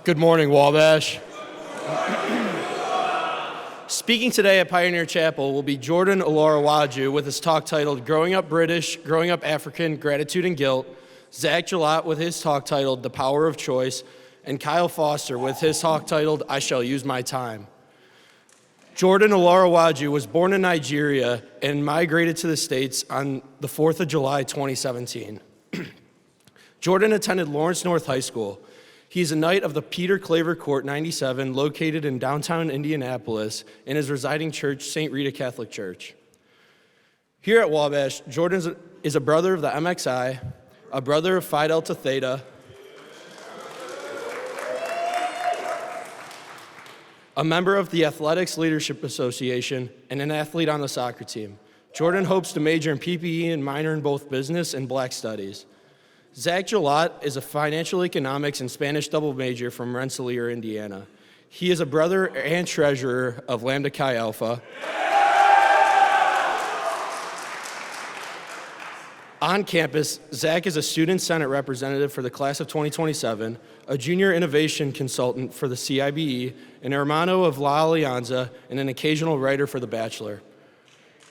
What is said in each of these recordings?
Good morning, Wabash. Speaking today at Pioneer Chapel will be Jordan Olarewaju with his talk titled Growing Up British, Growing Up African, Gratitude and Guilt, Zach Geleott with his talk titled The Power of Choice, and Kyle Foster with his talk titled I Shall Use My Time. Jordan Olarewaju was born in Nigeria and migrated to the States on the 4th of July, 2017. Jordan attended Lawrence North High School. He is a knight of the Peter Claver Court 97, located in downtown Indianapolis, in his residing church, St. Rita Catholic Church. Here at Wabash, Jordan is a brother of the MXI, a brother of Phi Delta Theta, a member of the Athletics Leadership Association, and an athlete on the soccer team. Jordan hopes to major in PPE and minor in both business and black studies. Zach Geleott is a financial economics and Spanish double major from Rensselaer, Indiana. He is a brother and treasurer of Lambda Chi Alpha. On campus, Zach is a student senate representative for the class of 2027, a junior innovation consultant for the CIBE, an hermano of La Alianza, and an occasional writer for The Bachelor.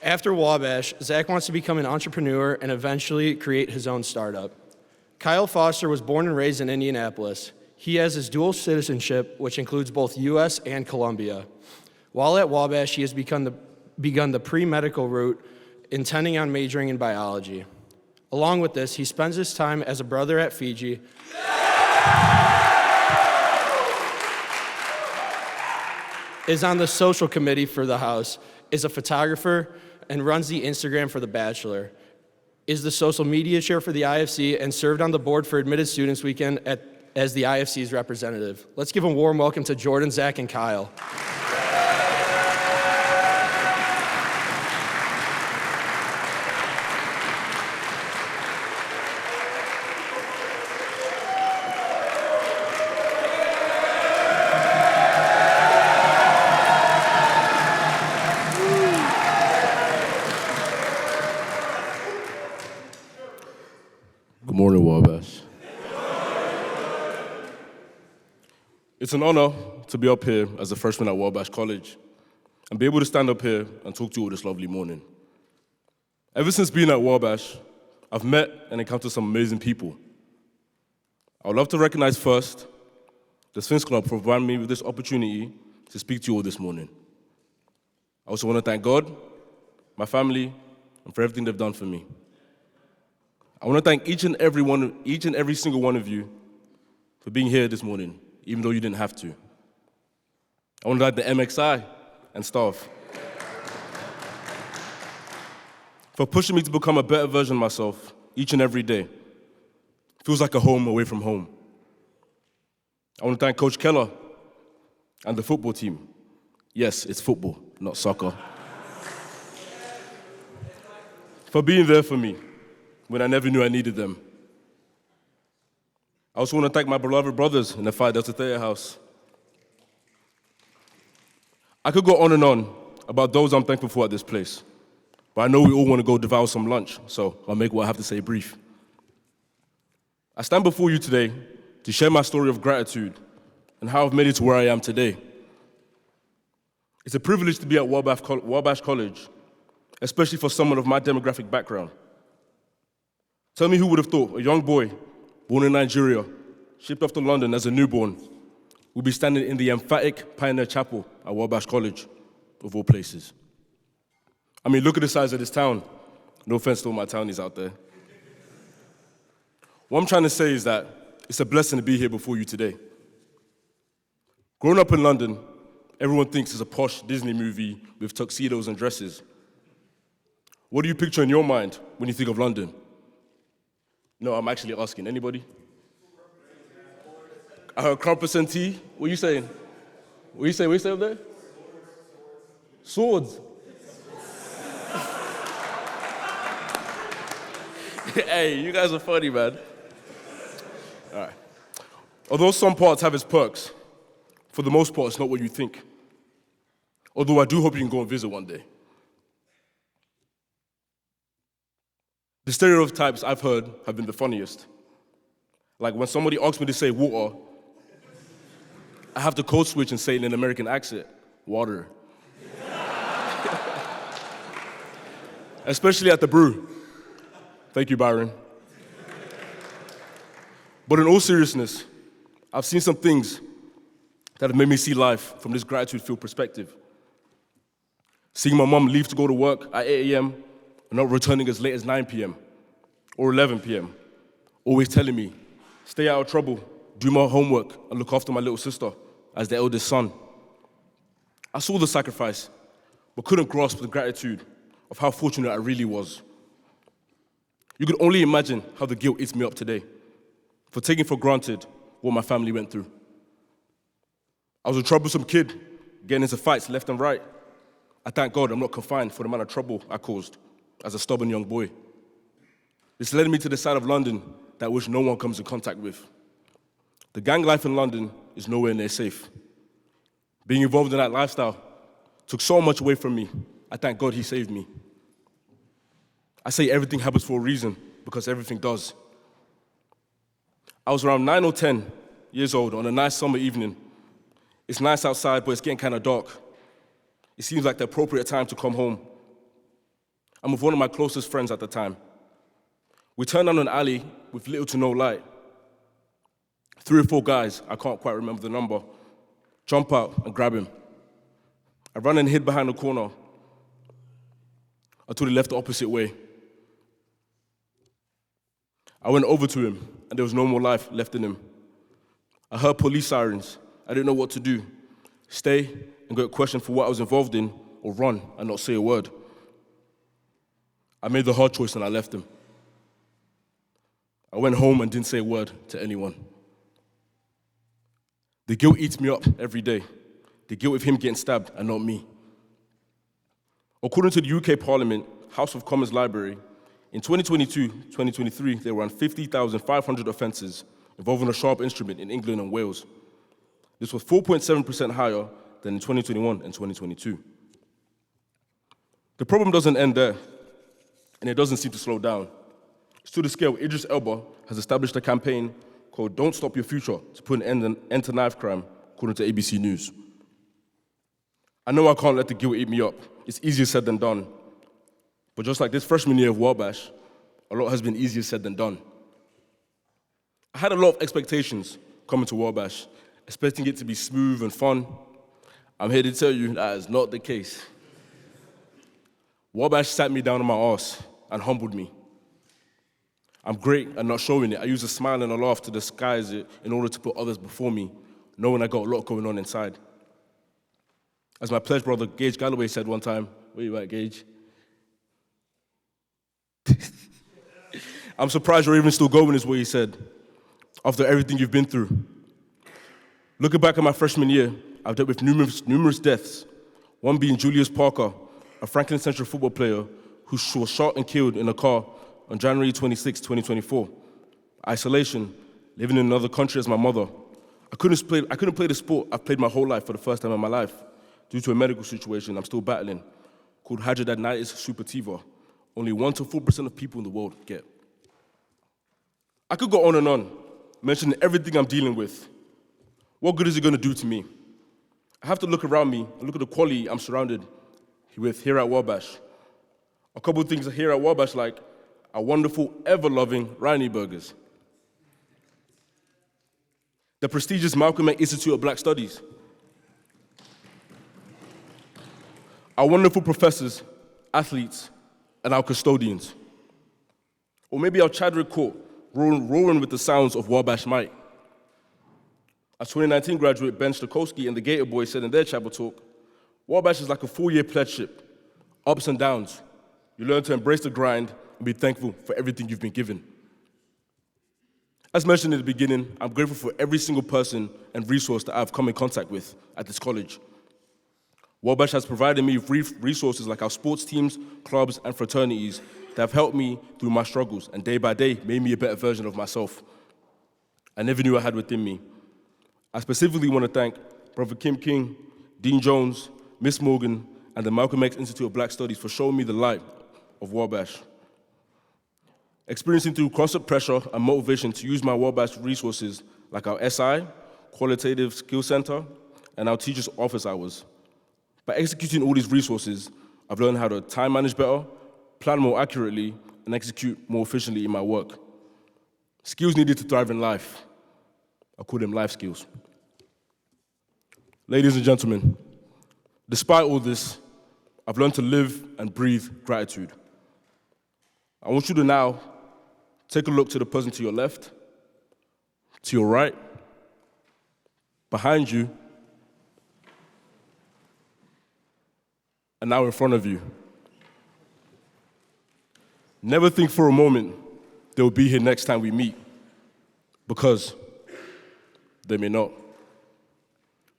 After Wabash, Zach wants to become an entrepreneur and eventually create his own startup. Kyle Foster was born and raised in Indianapolis. He has his dual citizenship, which includes both U.S. and Colombia. While at Wabash, he has begun the pre-medical route, intending on majoring in biology. Along with this, he spends his time as a brother at Fiji, is on the social committee for the house, is a photographer, and runs the Instagram for The Bachelor, is the social media chair for the IFC, and served on the board for Admitted Students Weekend as the IFC's representative. Let's give a warm welcome to Jordan, Zach, and Kyle. Good morning, Wabash. It's an honor to be up here as a freshman at Wabash College and be able to stand up here and talk to you all this lovely morning. Ever since being at Wabash, I've met and encountered some amazing people. I would love to recognize first the Sphinx Club for providing me with this opportunity to speak to you all this morning. I also want to thank God, my family, and for everything they've done for me. I want to thank each and every single one of you for being here this morning, even though you didn't have to. I want to thank the MXI and staff for pushing me to become a better version of myself each and every day. Feels like a home away from home. I want to thank Coach Keller and the football team. Yes, it's football, not soccer. For being there for me when I never knew I needed them. I also want to thank my beloved brothers in the Phi Delta Theta house. I could go on and on about those I'm thankful for at this place, but I know we all want to go devour some lunch, so I'll make what I have to say brief. I stand before you today to share my story of gratitude and how I've made it to where I am today. It's a privilege to be at Wabash College, especially for someone of my demographic background. Tell me who would have thought a young boy born in Nigeria, shipped off to London as a newborn, would be standing in the emphatic Pioneer Chapel at Wabash College, of all places. I mean, look at the size of this town. No offense to all my townies out there. What I'm trying to say is that it's a blessing to be here before you today. Growing up in London, everyone thinks it's a posh Disney movie with tuxedos and dresses. What do you picture in your mind when you think of London? No, I'm actually asking. Anybody? I heard crumpets and tea. What are you saying? What do you say up there? Swords. Hey, you guys are funny, man. All right. Although some parts have its perks, for the most part, it's not what you think. Although I do hope you can go and visit one day. The stereotypes I've heard have been the funniest. Like when somebody asks me to say water, I have to code switch and say it in an American accent. Water. Especially at the brew. Thank you, Byron. But in all seriousness, I've seen some things that have made me see life from this gratitude-filled perspective. Seeing my mom leave to go to work at 8 a.m. and not returning as late as 9 p.m. or 11 p.m. Always telling me, stay out of trouble, do my homework, and look after my little sister as the eldest son. I saw the sacrifice, but couldn't grasp the gratitude of how fortunate I really was. You can only imagine how the guilt eats me up today for taking for granted what my family went through. I was a troublesome kid, getting into fights left and right. I thank God I'm not confined for the amount of trouble I caused as a stubborn young boy. This led me to the side of London that which no one comes in contact with. The gang life in London is nowhere near safe. Being involved in that lifestyle took so much away from me. I thank God he saved me. I say everything happens for a reason, because everything does. I was around 9 or 10 years old on a nice summer evening. It's nice outside, but it's getting kind of dark. It seems like the appropriate time to come home. I'm with one of my closest friends at the time. We turn down an alley with little to no light. 3 or 4 guys, I can't quite remember the number, jump out and grab him. I ran and hid behind a corner until he left the opposite way. I went over to him, and there was no more life left in him. I heard police sirens. I didn't know what to do. Stay and get questioned for what I was involved in, or run and not say a word. I made the hard choice and I left him. I went home and didn't say a word to anyone. The guilt eats me up every day. The guilt of him getting stabbed and not me. According to the UK Parliament House of Commons Library, in 2022-2023, there were around 50,500 offences involving a sharp instrument in England and Wales. This was 4.7% higher than in 2021 and 2022. The problem doesn't end there, and it doesn't seem to slow down. To the scale, Idris Elba has established a campaign called Don't Stop Your Future to put an end to knife crime, according to ABC News. I know I can't let the guilt eat me up. It's easier said than done. But just like this freshman year of Wabash, a lot has been easier said than done. I had a lot of expectations coming to Wabash, expecting it to be smooth and fun. I'm here to tell you that is not the case. Wabash sat me down on my arse and humbled me. I'm great at not showing it. I use a smile and a laugh to disguise it in order to put others before me, knowing I got a lot going on inside. As my pledge brother, Gage Galloway, said one time, where you at, Gage? I'm surprised you're even still going, is what he said, after everything you've been through. Looking back at my freshman year, I've dealt with numerous deaths, one being Julius Parker, a Franklin Central football player who was shot and killed in a car on January 26, 2024. Isolation, living in another country as my mother. I couldn't play the sport I've played my whole life for the first time in my life due to a medical situation I'm still battling called hidradenitis suppurativa. Only 1 to 4% of people in the world get. I could go on and on, mentioning everything I'm dealing with. What good is it going to do to me? I have to look around me and look at the quality I'm surrounded with here at Wabash. A couple of things here at Wabash, like our wonderful, ever-loving Rani burgers, the prestigious Malcolm X Institute of Black Studies, our wonderful professors, athletes, and our custodians. Or maybe our Chadwick Court, roaring with the sounds of Wabash might. A 2019 graduate, Ben Stokowski, and the Gator Boys said in their chapel talk, Wabash is like a 4-year pledgeship, ups and downs. You learn to embrace the grind and be thankful for everything you've been given. As mentioned in the beginning, I'm grateful for every single person and resource that I've come in contact with at this college. Wabash has provided me with resources like our sports teams, clubs, and fraternities that have helped me through my struggles and day by day made me a better version of myself I never knew I had within me. I specifically want to thank Brother Kim King, Dean Jones, Miss Morgan, and the Malcolm X Institute of Black Studies for showing me the light of Wabash. Experiencing through constant pressure and motivation to use my Wabash resources like our SI, qualitative skill center, and our teachers' office hours. By executing all these resources, I've learned how to time manage better, plan more accurately, and execute more efficiently in my work. Skills needed to thrive in life. I call them life skills. Ladies and gentlemen, despite all this, I've learned to live and breathe gratitude. I want you to now take a look to the person to your left, to your right, behind you, and now in front of you. Never think for a moment they'll be here next time we meet, because they may not.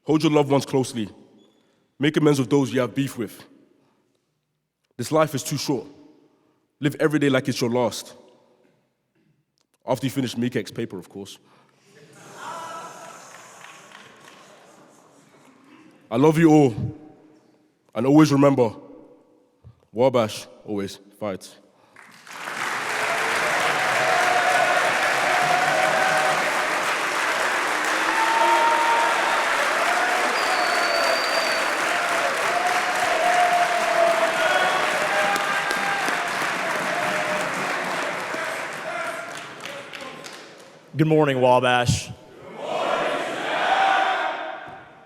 Hold your loved ones closely. Make amends with those you have beef with. This life is too short. Live every day like it's your last. After you finish MECAC's paper, of course. I love you all. And always remember, Wabash always fights. Good morning, Wabash.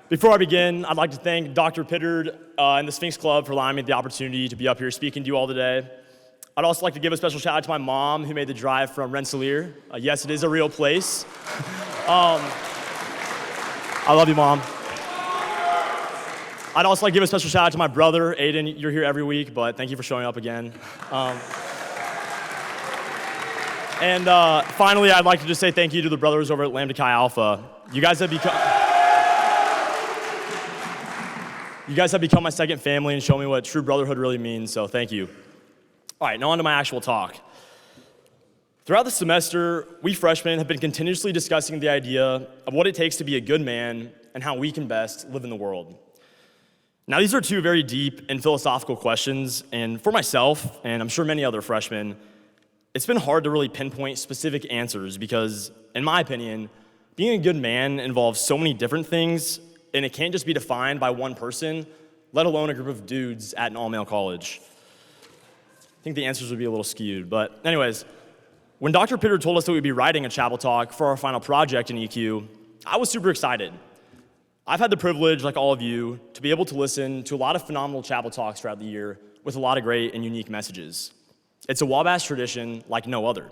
Before I begin, I'd like to thank Dr. Pittard and the Sphinx Club for allowing me the opportunity to be up here speaking to you all today. I'd also like to give a special shout out to my mom who made the drive from Rensselaer. Yes, it is a real place. I love you, Mom. I'd also like to give a special shout out to my brother, Aiden. You're here every week, but thank you for showing up again. And finally, I'd like to just say thank you to the brothers over at Lambda Chi Alpha. You guys have become my second family and shown me what true brotherhood really means, so thank you. All right, now on to my actual talk. Throughout the semester, we freshmen have been continuously discussing the idea of what it takes to be a good man and how we can best live in the world. Now, these are two very deep and philosophical questions, and for myself, and I'm sure many other freshmen, it's been hard to really pinpoint specific answers because, in my opinion, being a good man involves so many different things, and it can't just be defined by one person, let alone a group of dudes at an all-male college. I think the answers would be a little skewed, but anyways, when Dr. Pittard told us that we'd be writing a chapel talk for our final project in EQ, I was super excited. I've had the privilege, like all of you, to be able to listen to a lot of phenomenal chapel talks throughout the year with a lot of great and unique messages. It's a Wabash tradition like no other.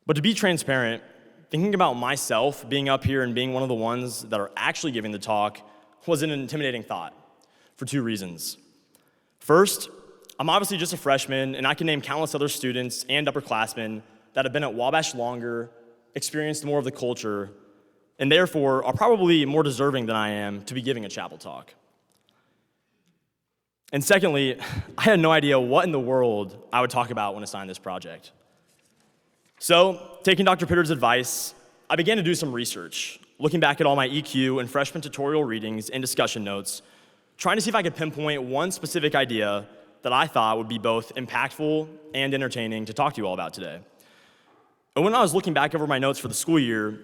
But to be transparent, thinking about myself being up here and being one of the ones that are actually giving the talk was an intimidating thought for two reasons. First, I'm obviously just a freshman, and I can name countless other students and upperclassmen that have been at Wabash longer, experienced more of the culture, and therefore are probably more deserving than I am to be giving a chapel talk. And secondly, I had no idea what in the world I would talk about when assigned this project. So, taking Dr. Pittard's advice, I began to do some research, looking back at all my EQ and freshman tutorial readings and discussion notes, trying to see if I could pinpoint one specific idea that I thought would be both impactful and entertaining to talk to you all about today. And when I was looking back over my notes for the school year,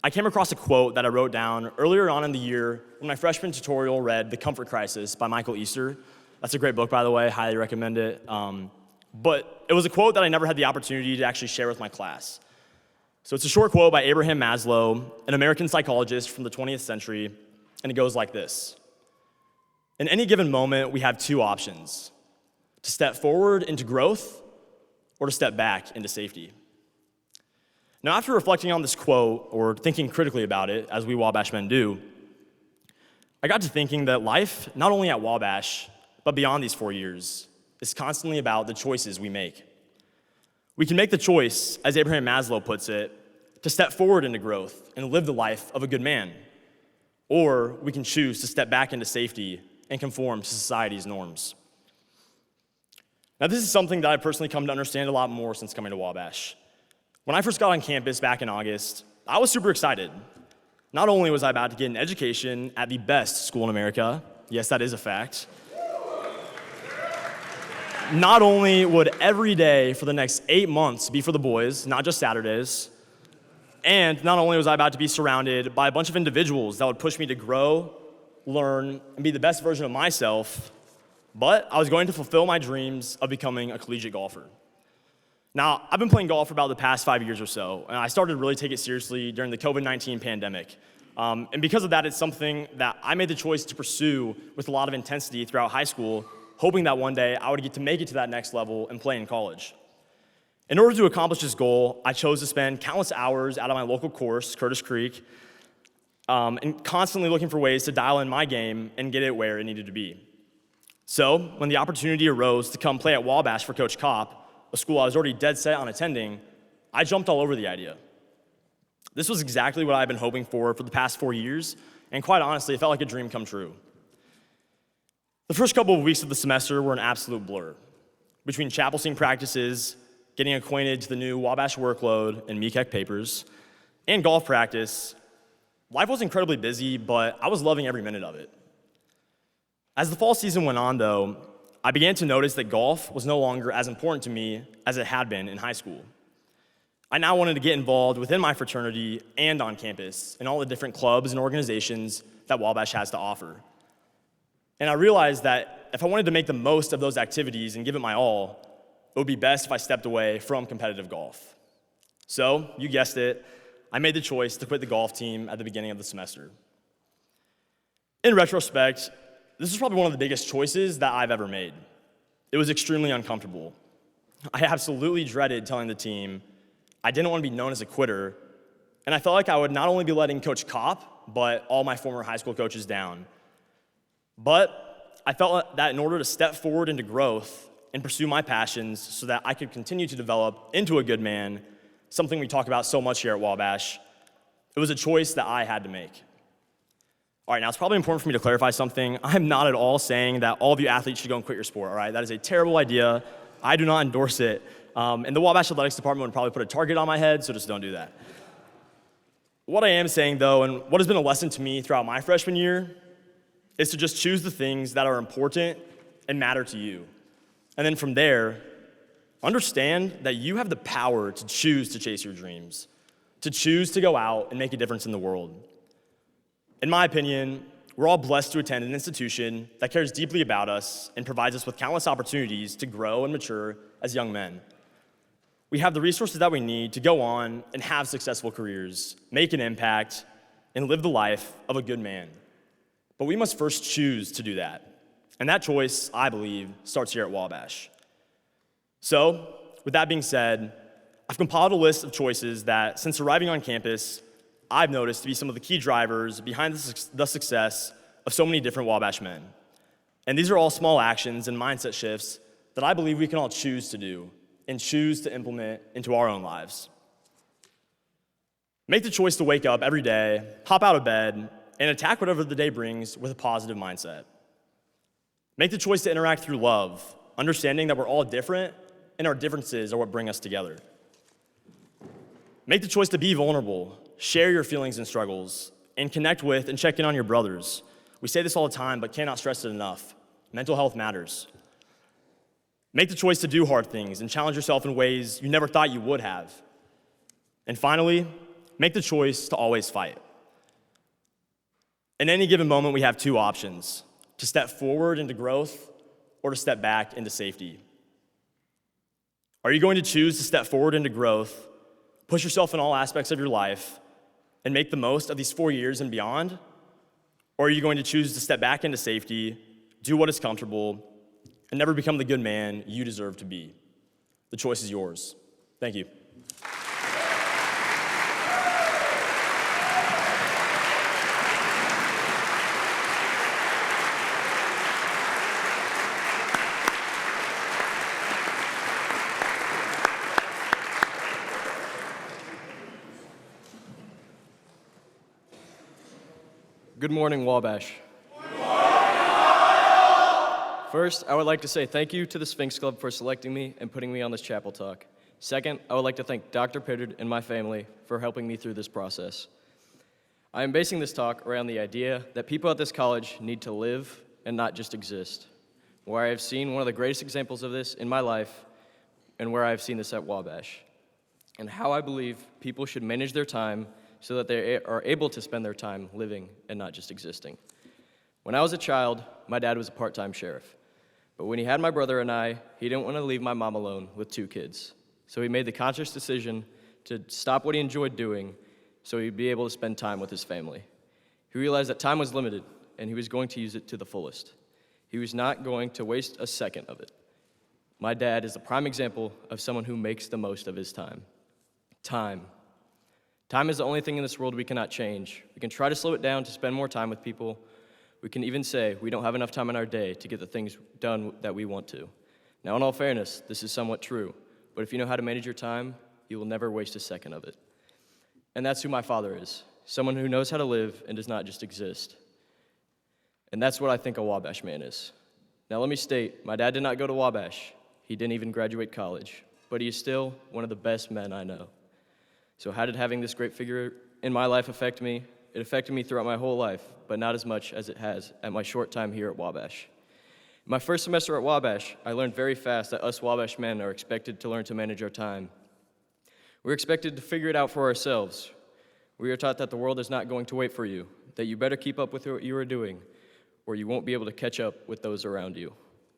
I came across a quote that I wrote down earlier on in the year when my freshman tutorial read The Comfort Crisis by Michael Easter. That's a great book, by the way, highly recommend it. But it was a quote that I never had the opportunity to actually share with my class. So it's a short quote by Abraham Maslow, an American psychologist from the 20th century, and it goes like this. In any given moment, we have two options: to step forward into growth or to step back into safety. Now, after reflecting on this quote, or thinking critically about it, as we Wabash men do, I got to thinking that life, not only at Wabash, but beyond these 4 years, is constantly about the choices we make. We can make the choice, as Abraham Maslow puts it, to step forward into growth and live the life of a good man. Or we can choose to step back into safety and conform to society's norms. Now, this is something that I've personally come to understand a lot more since coming to Wabash. When I first got on campus back in August, I was super excited. Not only was I about to get an education at the best school in America, yes, that is a fact, not only would every day for the next 8 months be for the boys, not just Saturdays, And not only was I about to be surrounded by a bunch of individuals that would push me to grow, learn, and be the best version of myself, but I was going to fulfill my dreams of becoming a collegiate golfer. Now, I've been playing golf for about the past 5 years or so, and I started to really take it seriously during the COVID-19 pandemic. And because of that, it's something that I made the choice to pursue with a lot of intensity throughout high school, hoping that one day I would get to make it to that next level and play in college. In order to accomplish this goal, I chose to spend countless hours out of my local course, Curtis Creek, and constantly looking for ways to dial in my game and get it where it needed to be. So, when the opportunity arose to come play at Wabash for Coach Kopp, a school I was already dead set on attending, I jumped all over the idea. This was exactly what I've been hoping for the past 4 years, and quite honestly, it felt like a dream come true. The first couple of weeks of the semester were an absolute blur. Between chapel sing practices, getting acquainted to the new Wabash workload and MECAC papers, and golf practice, life was incredibly busy, but I was loving every minute of it. As the fall season went on, though, I began to notice that golf was no longer as important to me as it had been in high school. I now wanted to get involved within my fraternity and on campus in all the different clubs and organizations that Wabash has to offer. And I realized that if I wanted to make the most of those activities and give it my all, it would be best if I stepped away from competitive golf. So, you guessed it, I made the choice to quit the golf team at the beginning of the semester. In retrospect, this was probably one of the biggest choices that I've ever made. It was extremely uncomfortable. I absolutely dreaded telling the team I didn't want to be known as a quitter, and I felt like I would not only be letting Coach Kopp, but all my former high school coaches down. But I felt that in order to step forward into growth and pursue my passions so that I could continue to develop into a good man, something we talk about so much here at Wabash, it was a choice that I had to make. All right, now it's probably important for me to clarify something. I'm not at all saying that all of you athletes should go and quit your sport, all right? That is a terrible idea. I do not endorse it. And the Wabash Athletics Department would probably put a target on my head, so just don't do that. What I am saying, though, and what has been a lesson to me throughout my freshman year, is to just choose the things that are important and matter to you. And then from there, understand that you have the power to choose to chase your dreams, to choose to go out and make a difference in the world. In my opinion, we're all blessed to attend an institution that cares deeply about us and provides us with countless opportunities to grow and mature as young men. We have the resources that we need to go on and have successful careers, make an impact, and live the life of a good man. But we must first choose to do that. And that choice, I believe, starts here at Wabash. So, with that being said, I've compiled a list of choices that, since arriving on campus, I've noticed to be some of the key drivers behind the success of so many different Wabash men. And these are all small actions and mindset shifts that I believe we can all choose to do and choose to implement into our own lives. Make the choice to wake up every day, hop out of bed, and attack whatever the day brings with a positive mindset. Make the choice to interact through love, understanding that we're all different and our differences are what bring us together. Make the choice to be vulnerable, share your feelings and struggles, and connect with and check in on your brothers. We say this all the time, but cannot stress it enough. Mental health matters. Make the choice to do hard things and challenge yourself in ways you never thought you would have. And finally, make the choice to always fight. In any given moment, we have two options: to step forward into growth or to step back into safety. Are you going to choose to step forward into growth, push yourself in all aspects of your life, and make the most of these 4 years and beyond? Or are you going to choose to step back into safety, do what is comfortable, and never become the good man you deserve to be? The choice is yours. Thank you. Good morning, Wabash. First, I would like to say thank you to the Sphinx Club for selecting me and putting me on this chapel talk. Second, I would like to thank Dr. Pittard and my family for helping me through this process. I am basing this talk around the idea that people at this college need to live and not just exist, where I have seen one of the greatest examples of this in my life and where I have seen this at Wabash. and how I believe people should manage their time so that they are able to spend their time living and not just existing. When I was a child, my dad was a part-time sheriff. But when he had my brother and I, he didn't want to leave my mom alone with 2 kids. So he made the conscious decision to stop what he enjoyed doing so he'd be able to spend time with his family. He realized that time was limited, and he was going to use it to the fullest. He was not going to waste a second of it. My dad is the prime example of someone who makes the most of his time. Time. Time is the only thing in this world we cannot change. We can try to slow it down to spend more time with people. We can even say we don't have enough time in our day to get the things done that we want to. Now, in all fairness, this is somewhat true, but if you know how to manage your time, you will never waste a second of it. And that's who my father is, someone who knows how to live and does not just exist. And that's what I think a Wabash man is. Now, let me state, my dad did not go to Wabash. He didn't even graduate college, but he is still one of the best men I know. So how did having this great figure in my life affect me? It affected me throughout my whole life, but not as much as it has at my short time here at Wabash. In my first semester at Wabash, I learned very fast that us Wabash men are expected to learn to manage our time. We're expected to figure it out for ourselves. We are taught that the world is not going to wait for you, that you better keep up with what you are doing, or you won't be able to catch up with those around you.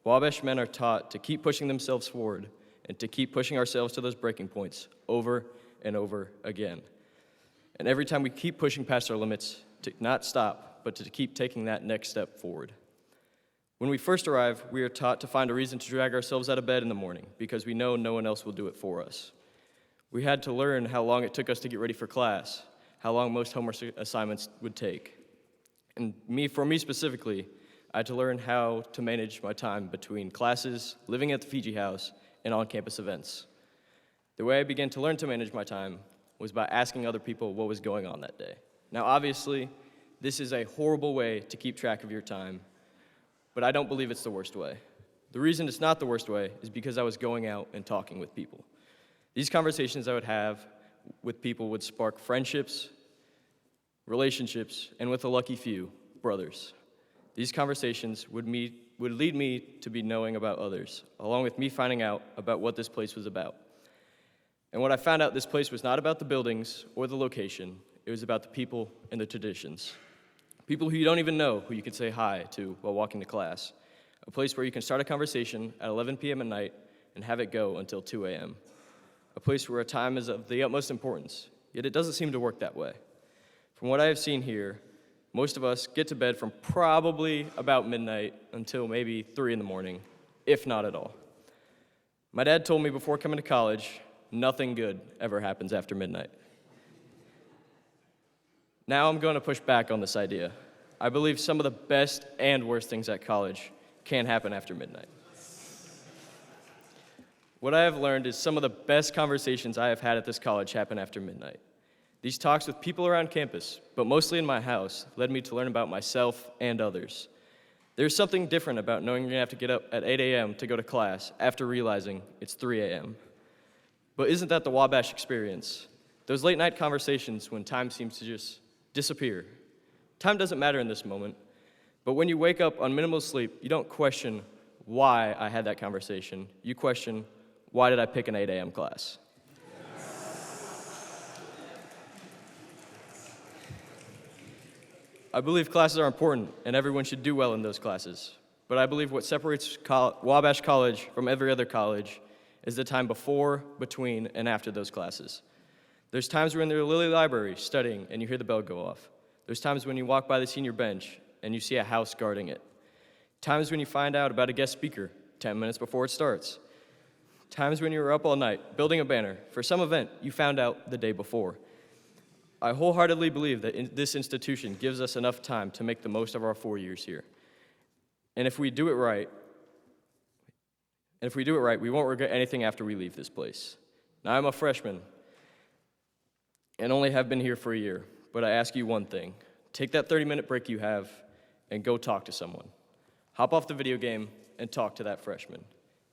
Wabash men are taught to keep pushing themselves forward and to keep pushing ourselves to those breaking points over and over again. And every time we keep pushing past our limits, to not stop, but to keep taking that next step forward. When we first arrive, we are taught to find a reason to drag ourselves out of bed in the morning because we know no one else will do it for us. We had to learn how long it took us to get ready for class, how long most homework assignments would take. And for me specifically, I had to learn how to manage my time between classes, living at the Fiji house, and on-campus events. The way I began to learn to manage my time was by asking other people what was going on that day. Now, obviously, this is a horrible way to keep track of your time, but I don't believe it's the worst way. The reason it's not the worst way is because I was going out and talking with people. These conversations I would have with people would spark friendships, relationships, and with a lucky few, brothers. These conversations would lead me to be knowing about others, along with me finding out about what this place was about. And what I found out, this place was not about the buildings or the location. It was about the people and the traditions. People who you don't even know, who you can say hi to while walking to class. A place where you can start a conversation at 11 p.m. at night and have it go until 2 a.m. A place where time is of the utmost importance, yet it doesn't seem to work that way. From what I have seen here, most of us get to bed from probably about midnight until maybe 3 in the morning, if not at all. My dad told me before coming to college, nothing good ever happens after midnight. Now I'm going to push back on this idea. I believe some of the best and worst things at college can happen after midnight. What I have learned is some of the best conversations I have had at this college happen after midnight. These talks with people around campus, but mostly in my house, led me to learn about myself and others. There's something different about knowing you're going to have to get up at 8 a.m. to go to class after realizing it's 3 a.m. But isn't that the Wabash experience? Those late night conversations when time seems to just disappear. Time doesn't matter in this moment, but when you wake up on minimal sleep, you don't question why I had that conversation. You question, why did I pick an 8 a.m. class? I believe classes are important, and everyone should do well in those classes. But I believe what separates Wabash College from every other college is the time before, between, and after those classes. There's times when you're in the Lilly Library studying and you hear the bell go off. There's times when you walk by the senior bench and you see a house guarding it. Times when you find out about a guest speaker 10 minutes before it starts. Times when you were up all night building a banner for some event you found out the day before. I wholeheartedly believe that this institution gives us enough time to make the most of our 4 years here. And if we do it right, we won't regret anything after we leave this place. Now, I'm a freshman and only have been here for a year, but I ask you one thing. Take that 30-minute break you have and go talk to someone. Hop off the video game and talk to that freshman.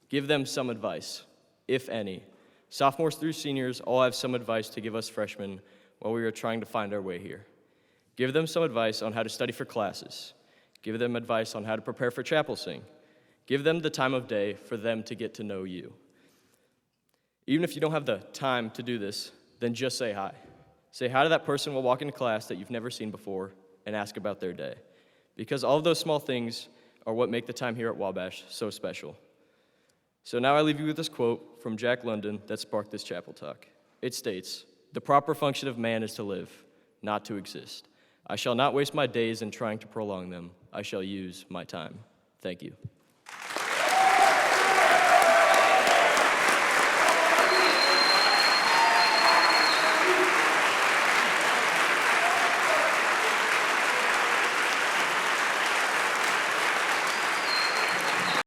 Give them some advice, if any. Sophomores through seniors all have some advice to give us freshmen while we are trying to find our way here. Give them some advice on how to study for classes. Give them advice on how to prepare for chapel sing. Give them the time of day for them to get to know you. Even if you don't have the time to do this, then just say hi. Say hi to that person while walking to class that you've never seen before and ask about their day. Because all of those small things are what make the time here at Wabash so special. So now I leave you with this quote from Jack London that sparked this chapel talk. It states, "The proper function of man is to live, not to exist. I shall not waste my days in trying to prolong them. I shall use my time." Thank you.